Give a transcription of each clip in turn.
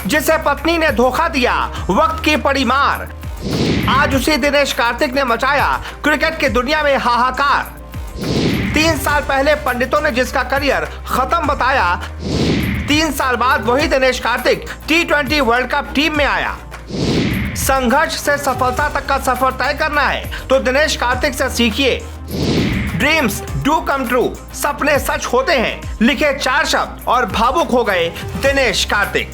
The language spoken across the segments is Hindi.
जिसे पत्नी ने धोखा दिया, वक्त की पड़ी मार। आज उसी दिनेश कार्तिक ने मचाया क्रिकेट की दुनिया में हाहाकार। 3 साल पहले पंडितों ने जिसका करियर खत्म बताया, 3 साल बाद वही Dinesh Karthik T20 world cup team में आया। संघर्ष से सफलता तक का सफर तय करना है तो दिनेश कार्तिक से सीखिए। ड्रीम्स डू कम ट्रू, सपने सच होते हैं, लिखे 4 शब्द और भावुक हो गए दिनेश कार्तिक।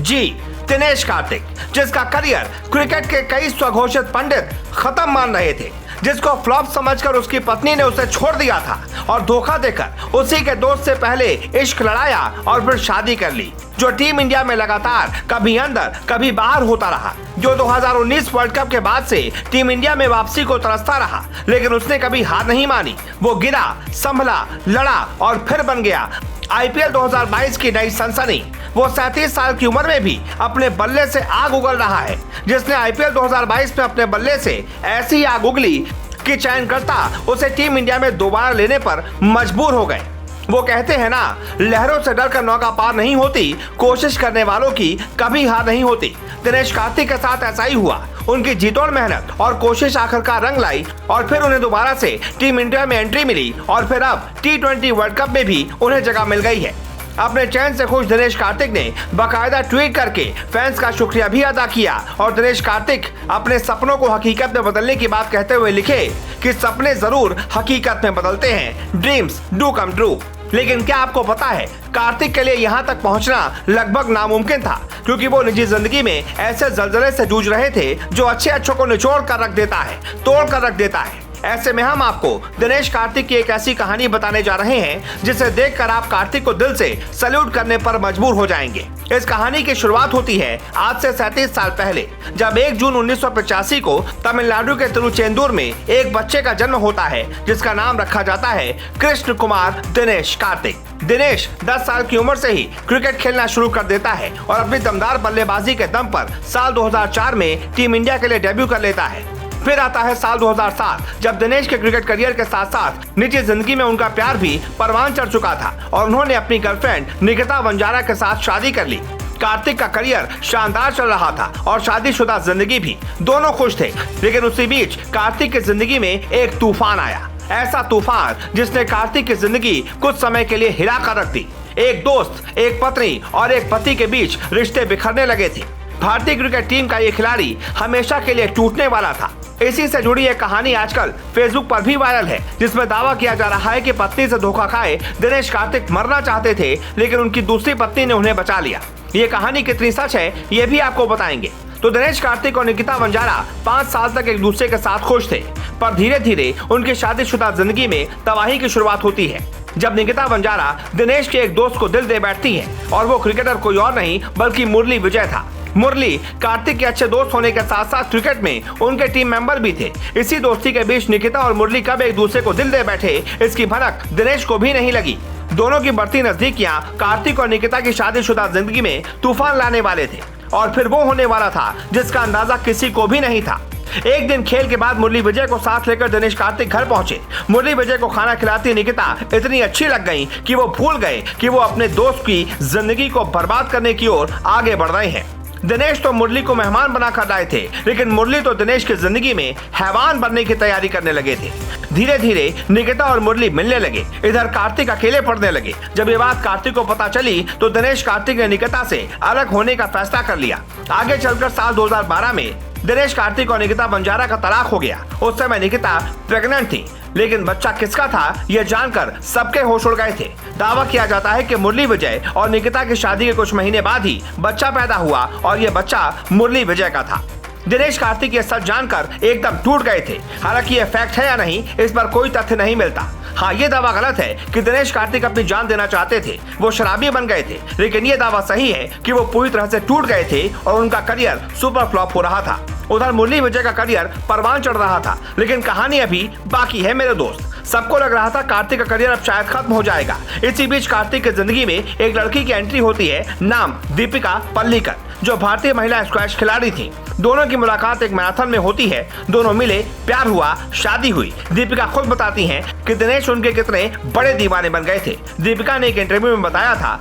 जी, दिनेश कार्तिक, जिसका करियर क्रिकेट के कई स्वघोषित पंडित खत्म मान रहे थे, जिसको फ्लॉप समझकर उसकी पत्नी ने उसे छोड़ दिया था और धोखा देकर उसी के दोस्त से पहले इश्क लड़ाया और फिर शादी कर ली, जो टीम इंडिया में लगातार कभी अंदर कभी बाहर होता रहा, जो 2019 वर्ल्ड कप के बाद से टीम इंडिया में वापसी को तरसता रहा, लेकिन उसने कभी हार नहीं मानी। वो गिरा, संभला, लड़ा और फिर बन गया IPL 2022 की नई सनसनी। वो 37 साल की उम्र में भी अपने बल्ले से आग उगल रहा है, जिसने IPL 2022 में अपने बल्ले से ऐसी आग उगली कि चयनकर्ता उसे टीम इंडिया में दोबारा लेने पर मजबूर हो गए। वो कहते हैं ना, लहरों से डरकर नौका पार नहीं होती, कोशिश करने वालों की कभी हार नहीं होती। दिनेश कार्तिक के साथ ऐसा ही हुआ। उनकी जीतोड़ मेहनत और कोशिश आखिरकार रंग लाई और फिर उन्हें दोबारा से टीम इंडिया में एंट्री मिली और फिर अब T20 वर्ल्ड कप में भी उन्हें जगह मिल गई है। अपने चयन से खुश दिनेश कार्तिक ने बाकायदा ट्वीट करके फैंस का शुक्रिया भी अदा किया और दिनेश कार्तिक अपने सपनों को हकीकत में बदलने की बात कहते हुए लिखे कि सपने जरूर हकीकत में बदलते हैं, ड्रीम्स डू कम ट्रू। लेकिन क्या आपको पता है, कार्तिक के लिए यहाँ तक पहुँचना लगभग नामुमकिन था, क्योंकि वो निजी जिंदगी में ऐसे जलजले से जूझ रहे थे जो अच्छों को निचोड़ कर रख देता है, तोड़ कर रख देता है। ऐसे में हम आपको दिनेश कार्तिक की एक ऐसी कहानी बताने जा रहे हैं जिसे देखकर आप कार्तिक को दिल से सैल्यूट करने पर मजबूर हो जाएंगे। इस कहानी की शुरुआत होती है आज से 37 साल पहले, जब 1 जून 1985 को तमिलनाडु के तिरुचेंदूर में एक बच्चे का जन्म होता है, जिसका नाम रखा जाता है कृष्ण कुमार दिनेश कार्तिक। दिनेश 10 साल की उम्र से ही क्रिकेट खेलना शुरू कर देता है और अपनी दमदार बल्लेबाजी के दम पर साल 2004 में टीम इंडिया के लिए डेब्यू कर लेता है। फिर आता है साल 2007, जब दिनेश के क्रिकेट करियर के साथ साथ निजी जिंदगी में उनका प्यार भी परवान चढ़ चुका था और उन्होंने अपनी गर्लफ्रेंड निकिता वंजारा के साथ शादी कर ली। कार्तिक का करियर शानदार चल रहा था और शादीशुदा जिंदगी भी, दोनों खुश थे। लेकिन उसी बीच कार्तिक की जिंदगी में एक तूफान आया, ऐसा तूफान जिसने कार्तिक की जिंदगी कुछ समय के लिए हिला कर रख दी। एक दोस्त, एक पत्नी और एक पति के बीच रिश्ते बिखरने लगे थे। भारतीय क्रिकेट टीम का ये खिलाड़ी हमेशा के लिए टूटने वाला था। इसी से जुड़ी एक कहानी आजकल फेसबुक पर भी वायरल है, जिसमें दावा किया जा रहा है कि पत्नी से धोखा खाए दिनेश कार्तिक मरना चाहते थे, लेकिन उनकी दूसरी पत्नी ने उन्हें बचा लिया। ये कहानी कितनी सच है, ये भी आपको बताएंगे। तो दिनेश कार्तिक और निकिता वंजारा 5 साल तक एक दूसरे के साथ खुश थे, पर धीरे धीरे उनकी शादीशुदा जिंदगी में तबाही की शुरुआत होती है, जब निकिता वंजारा दिनेश के एक दोस्त को दिल दे बैठती है और वो क्रिकेटर कोई और नहीं बल्कि मुरली विजय था। मुरली कार्तिक के अच्छे दोस्त होने के साथ साथ क्रिकेट में उनके टीम मेंबर भी थे। इसी दोस्ती के बीच निकिता और मुरली कब एक दूसरे को दिल दे बैठे, इसकी भनक दिनेश को भी नहीं लगी। दोनों की बढ़ती नजदीकियां कार्तिक और निकिता की शादीशुदा जिंदगी में तूफान लाने वाले थे और फिर वो होने वाला था जिसका अंदाजा किसी को भी नहीं था। एक दिन खेल के बाद मुरली विजय को साथ लेकर दिनेश कार्तिक घर पहुंचे। मुरली विजय को खाना खिलाती निकिता इतनी अच्छी लग गई कि वो भूल गए कि वो अपने दोस्त की जिंदगी को बर्बाद करने की ओर आगे बढ़ रहे हैं। दिनेश तो मुरली को मेहमान बना कर लाए थे, लेकिन मुरली तो दिनेश की जिंदगी में हैवान बनने की तैयारी करने लगे थे। धीरे धीरे निकिता और मुरली मिलने लगे, इधर कार्तिक अकेले पड़ने लगे। जब ये बात कार्तिक को पता चली तो दिनेश कार्तिक ने निकिता से अलग होने का फैसला कर लिया। आगे चलकर साल 2012 में दिनेश कार्तिक और निकिता वंजारा का तलाक हो गया। उस समय निकिता प्रेग्नेंट थी, लेकिन बच्चा किसका था यह जानकर सबके होश उड़ गए थे। दावा किया जाता है कि मुरली विजय और निकिता की शादी के कुछ महीने बाद ही बच्चा पैदा हुआ और यह बच्चा मुरली विजय का था। दिनेश कार्तिक ये सच जानकर एकदम टूट गए थे। हालांकि यह फैक्ट है या नहीं, इस पर कोई तथ्य नहीं मिलता। हाँ, ये दावा गलत है कि दिनेश कार्तिक अपनी जान देना चाहते थे, वो शराबी बन गए थे, लेकिन ये दावा सही है कि वो पूरी तरह से टूट गए थे और उनका करियर सुपर फ्लॉप हो रहा था। उधर मुरली विजय का करियर परवान चढ़ रहा था, लेकिन कहानी अभी बाकी है मेरे दोस्त। सबको लग रहा था कार्तिक का करियर अब शायद खत्म हो जाएगा। इसी बीच कार्तिक की जिंदगी में एक लड़की की एंट्री होती है, नाम दीपिका पल्लीकर, जो भारतीय महिला स्क्वैश खिलाड़ी थी। दोनों की मुलाकात एक मैराथन में होती है। दोनों मिले, प्यार हुआ, शादी हुई। दीपिका खुद बताती हैं कि दिनेश उनके कितने बड़े दीवाने बन गए थे। दीपिका ने एक इंटरव्यू में बताया था,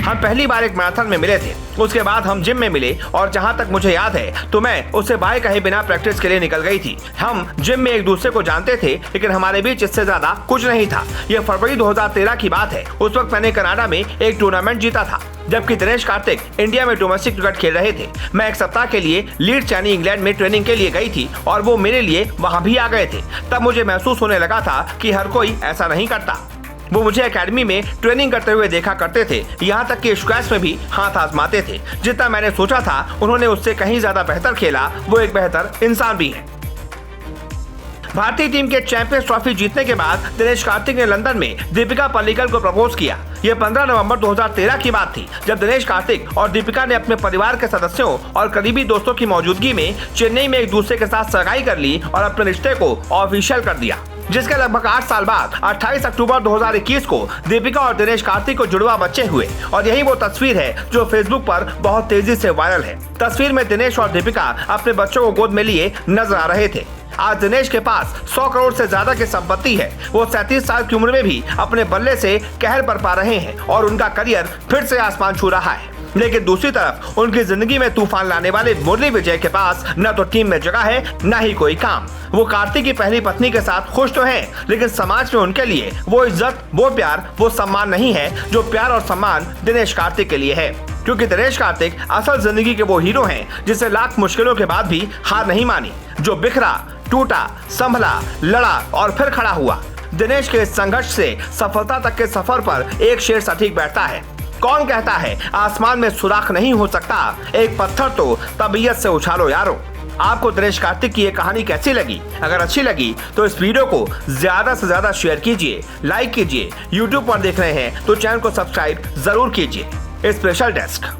हम पहली बार एक मैराथन में मिले थे, उसके बाद हम जिम में मिले और जहां तक मुझे याद है तो मैं उससे बाय कहे बिना प्रैक्टिस के लिए निकल गई थी। हम जिम में एक दूसरे को जानते थे, लेकिन हमारे बीच इससे ज्यादा कुछ नहीं था। यह फरवरी 2013 की बात है। उस वक्त मैंने कनाडा में एक टूर्नामेंट जीता था, जबकि दिनेश कार्तिक इंडिया में डोमेस्टिक क्रिकेट खेल रहे थे। मैं एक सप्ताह के लिए लीड्स यानी इंग्लैंड में ट्रेनिंग के लिए गई थी और वो मेरे लिए वहां भी आ गए थे। तब मुझे महसूस होने लगा था कि हर कोई ऐसा नहीं करता। वो मुझे एकेडमी में ट्रेनिंग करते हुए देखा करते थे, यहाँ तक कि स्क्वैश में भी हाथ आजमाते थे। जितना मैंने सोचा था उन्होंने उससे कहीं ज्यादा बेहतर खेला। वो एक बेहतर इंसान भी है। भारतीय टीम के चैंपियंस ट्रॉफी जीतने के बाद दिनेश कार्तिक ने लंदन में दीपिका पल्लिकल को प्रपोज किया। यह 15 नवंबर 2013 की बात थी, जब दिनेश कार्तिक और दीपिका ने अपने परिवार के सदस्यों और करीबी दोस्तों की मौजूदगी में चेन्नई में एक दूसरे के साथ सगाई कर ली और अपने रिश्ते को ऑफिशियल कर दिया। जिसके लगभग 8 साल बाद 28 अक्टूबर 2021 को दीपिका और दिनेश कार्तिक को जुड़वा बच्चे हुए और यही वो तस्वीर है जो फेसबुक पर बहुत तेजी से वायरल है। तस्वीर में दिनेश और दीपिका अपने बच्चों को गोद में लिए नजर आ रहे थे। आज दिनेश के पास 100 करोड़ से ज्यादा की संपत्ति है। वो 37 साल की उम्र में भी अपने बल्ले से कहर बरपा रहे हैं और उनका करियर फिर से आसमान छू रहा है। लेकिन दूसरी तरफ उनकी जिंदगी में तूफान लाने वाले मुरली विजय के पास न तो टीम में जगह है, न ही कोई काम। वो कार्तिक की पहली पत्नी के साथ खुश तो हैं, लेकिन समाज में उनके लिए वो इज्जत, वो प्यार, वो सम्मान नहीं है जो प्यार और सम्मान दिनेश कार्तिक के लिए है। क्योंकि दिनेश कार्तिक असल जिंदगी के वो हीरो हैं जिसे लाख मुश्किलों के बाद भी हार नहीं मानी, जो बिखरा, टूटा, संभला, लड़ा और फिर खड़ा हुआ। दिनेश के संघर्ष से सफलता तक के सफर पर एक शेर सटीक बैठता है। कौन कहता है आसमान में सुराख नहीं हो सकता, एक पत्थर तो तबीयत से उछालो यारो। आपको दिनेश कार्तिक की ये कहानी कैसी लगी? अगर अच्छी लगी तो इस वीडियो को ज्यादा से ज्यादा शेयर कीजिए, लाइक कीजिए। YouTube पर देख रहे हैं तो चैनल को सब्सक्राइब जरूर कीजिए। Special desk.